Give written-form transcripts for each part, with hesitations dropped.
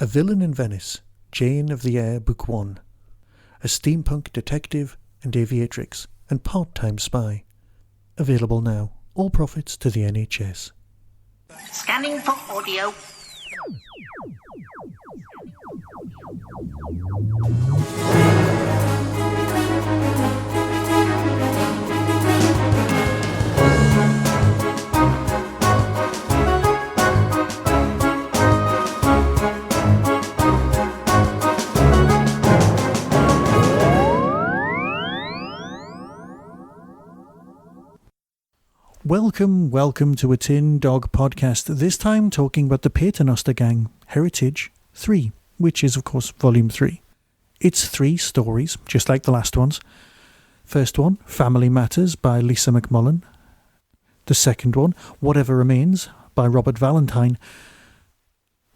A Villain in Venice, Jane of the Air, Book 1. A steampunk detective and aviatrix and part-time spy. Available now. All profits to the NHS. Scanning for audio. Welcome to a Tin Dog podcast, this time talking about the Paternoster Gang, Heritage 3, which is of course Volume 3. It's 3 stories, just like the last ones. First one, Family Matters by Lisa McMullin. The second one, Whatever Remains by Robert Valentine.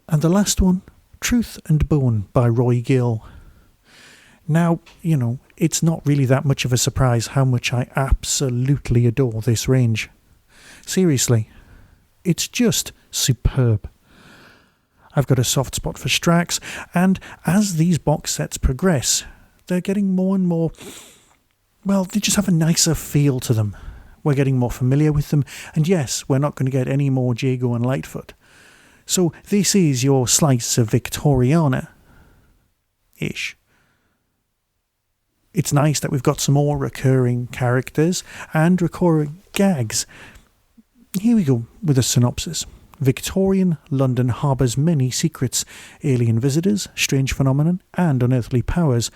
And the last one, Truth and Bone by Roy Gill. Now, it's not really that much of a surprise how much I absolutely adore this range. Seriously, it's just superb. I've got a soft spot for Strax, and as these box sets progress, they're getting more and more, they just have a nicer feel to them. We're getting more familiar with them, and yes, we're not going to get any more Jago and Lightfoot. So this is your slice of Victoriana-ish. It's nice that we've got some more recurring characters and recurring gags. Here we go with a synopsis. Victorian London harbours many secrets, alien visitors, strange phenomenon, and unearthly powers.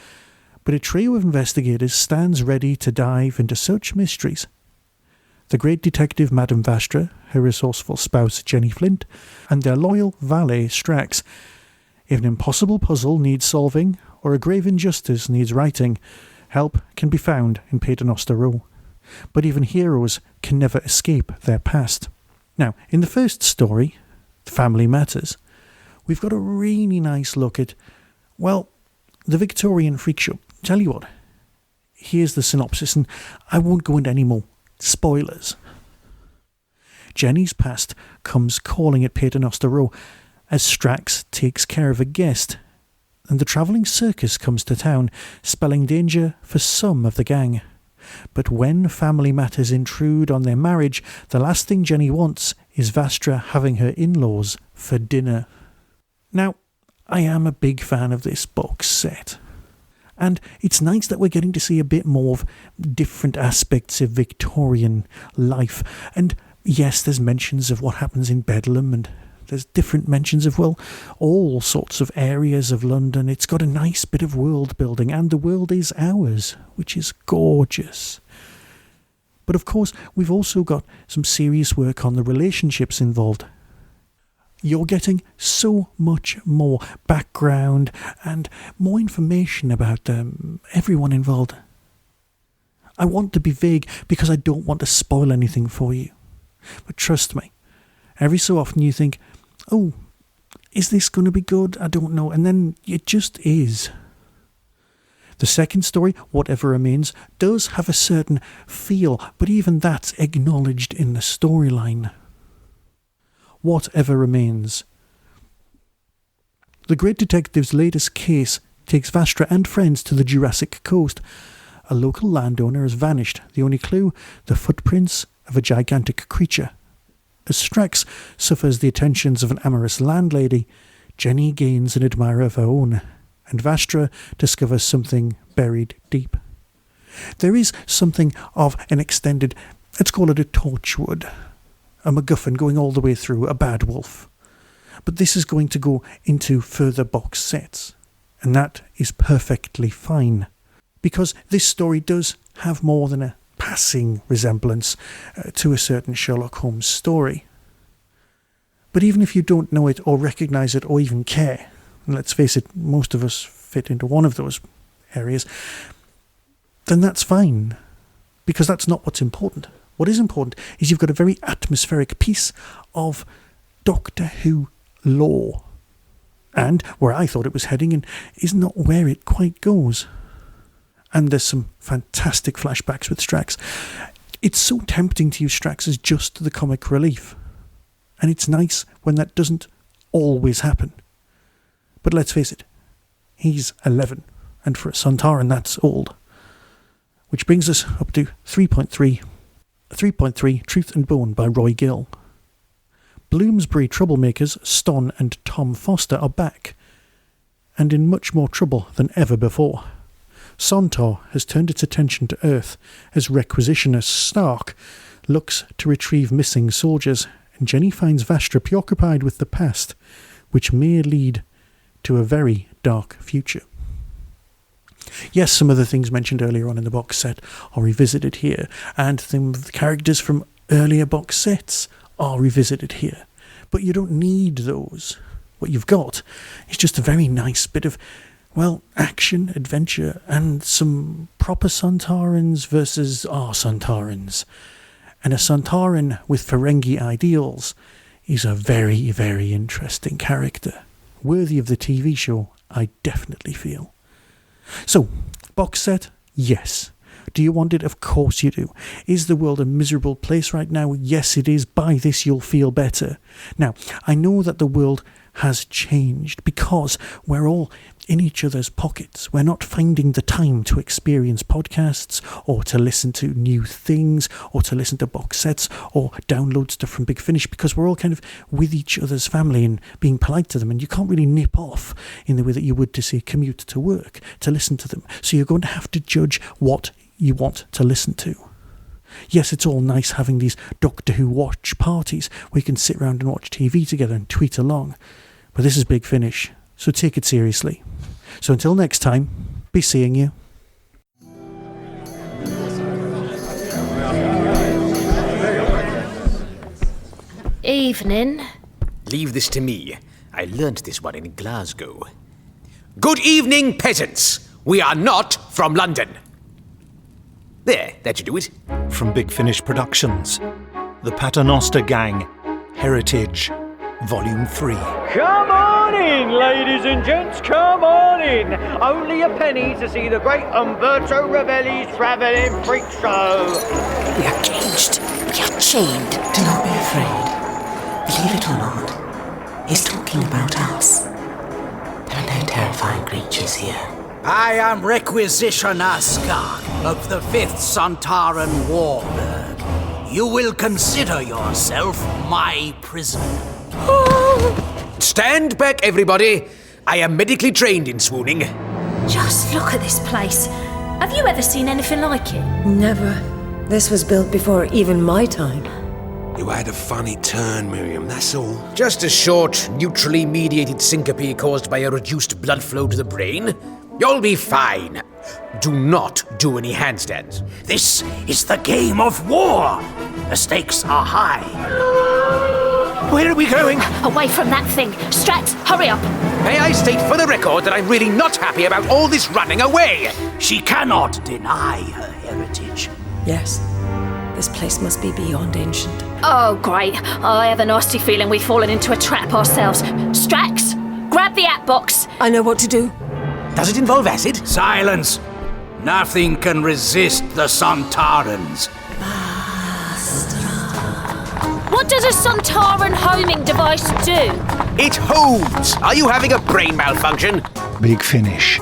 But a trio of investigators stands ready to dive into such mysteries. The great detective Madame Vastra, her resourceful spouse Jenny Flint, and their loyal valet Strax. If an impossible puzzle needs solving, or a grave injustice needs righting, help can be found in Paternoster Row. But even heroes can never escape their past. Now, in the first story, Family Matters, we've got a really nice look at, the Victorian freak show. Tell you what, here's the synopsis, and I won't go into any more spoilers. Jenny's past comes calling at Paternoster Row as Strax takes care of a guest, and the travelling circus comes to town, spelling danger for some of the gang. But when family matters intrude on their marriage, the last thing Jenny wants is Vastra having her in-laws for dinner. Now, I am a big fan of this box set. And it's nice that we're getting to see a bit more of different aspects of Victorian life. And yes, there's mentions of what happens in Bedlam, and there's different mentions of, all sorts of areas of London. It's got a nice bit of world building, and the world is ours, which is gorgeous. But of course, we've also got some serious work on the relationships involved. You're getting so much more background and more information about everyone involved. I want to be vague because I don't want to spoil anything for you. But trust me, every so often you think, is this going to be good? I don't know. And then it just is. The second story, Whatever Remains, does have a certain feel, but even that's acknowledged in the storyline. Whatever Remains. The great detective's latest case takes Vastra and friends to the Jurassic coast. A local landowner has vanished. The only clue, the footprints of a gigantic creature. As Strax suffers the attentions of an amorous landlady, Jenny gains an admirer of her own, and Vastra discovers something buried deep. There is something of an extended, let's call it a Torchwood, a MacGuffin going all the way through, a bad wolf. But this is going to go into further box sets, and that is perfectly fine, because this story does have more than a passing resemblance to a certain Sherlock Holmes story. But even if you don't know it or recognise it or even care, and let's face it, most of us fit into one of those areas, then that's fine, because that's not what's important. What is important is you've got a very atmospheric piece of Doctor Who lore, and where I thought it was heading and is not where it quite goes. And there's some fantastic flashbacks with Strax. It's so tempting to use Strax as just the comic relief. And it's nice when that doesn't always happen. But let's face it, he's 11, and for a Sontaran that's old. Which brings us up to 3.3 Truth and Bone by Roy Gill. Bloomsbury troublemakers Ston and Tom Foster are back, and in much more trouble than ever before. Sontar has turned its attention to Earth as requisitionist Stark looks to retrieve missing soldiers, and Jenny finds Vastra preoccupied with the past, which may lead to a very dark future. Yes, some of the things mentioned earlier on in the box set are revisited here, and some of the characters from earlier box sets are revisited here. But you don't need those. What you've got is just a very nice bit of, well, action, adventure, and some proper Sontarans versus our Sontarans. And a Sontaran with Ferengi ideals is a very, very interesting character. Worthy of the TV show, I definitely feel. So, box set? Yes. Do you want it? Of course you do. Is the world a miserable place right now? Yes, it is. Buy this, you'll feel better. Now, I know that the world has changed because we're all in each other's pockets. We're not finding the time to experience podcasts or to listen to new things or to listen to box sets or download stuff from Big Finish because we're all kind of with each other's family and being polite to them, and you can't really nip off in the way that you would to say commute to work to listen to them. So you're going to have to judge what you want to listen to. Yes, it's all nice having these Doctor Who watch parties where you can sit around and watch TV together and tweet along. But this is Big Finish, so take it seriously. So until next time, be seeing you. Evening. Leave this to me. I learnt this one in Glasgow. Good evening, peasants. We are not from London. There, that should do it. From Big Finish Productions, The Paternoster Gang, Heritage, Volume 3. Come on in, ladies and gents, come on in. Only a penny to see the great Umberto Ravelli's Travelling Freak Show. We are caged. We are chained. Do not be afraid. Believe it or not, he's talking about us. There are no terrifying creatures here. I am Requisitioner Skar of the 5th Sontaran Warbird. You will consider yourself my prisoner. Stand back, everybody. I am medically trained in swooning. Just look at this place. Have you ever seen anything like it? Never. This was built before even my time. You had a funny turn, Miriam, that's all. Just a short, neutrally mediated syncope caused by a reduced blood flow to the brain. You'll be fine. Do not do any handstands. This is the game of war. The stakes are high. Where are we going? Away from that thing. Strax, hurry up. May I state for the record that I'm really not happy about all this running away. She cannot deny her heritage. Yes. This place must be beyond ancient. Oh, great. I have a nasty feeling we've fallen into a trap ourselves. Strax, grab the app box. I know what to do. Does it involve acid? Silence. Nothing can resist the Sontarans. What does a Sontaran homing device do? It homes. Are you having a brain malfunction? Big Finish.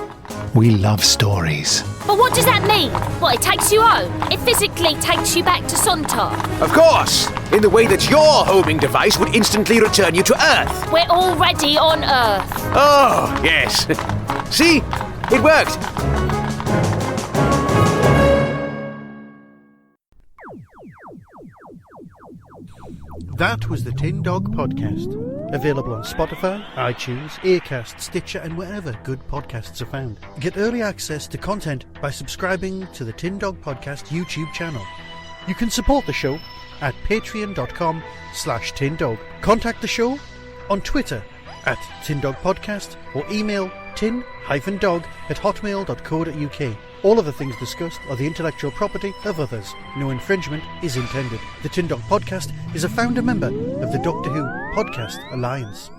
We love stories. But what does that mean? What, it takes you home? It physically takes you back to Sontar? Of course. In the way that your homing device would instantly return you to Earth. We're already on Earth. Oh, yes. See? It worked. That was the Tin Dog Podcast. Available on Spotify, iTunes, Acast, Stitcher, and wherever good podcasts are found. Get early access to content by subscribing to the Tin Dog Podcast YouTube channel. You can support the show at patreon.com/tindog. Contact the show on Twitter at tindogpodcast or email tin-dog@hotmail.co.uk. All of the things discussed are the intellectual property of others. No infringement is intended. The Tin Dog Podcast is a founder member of the Doctor Who Podcast Alliance.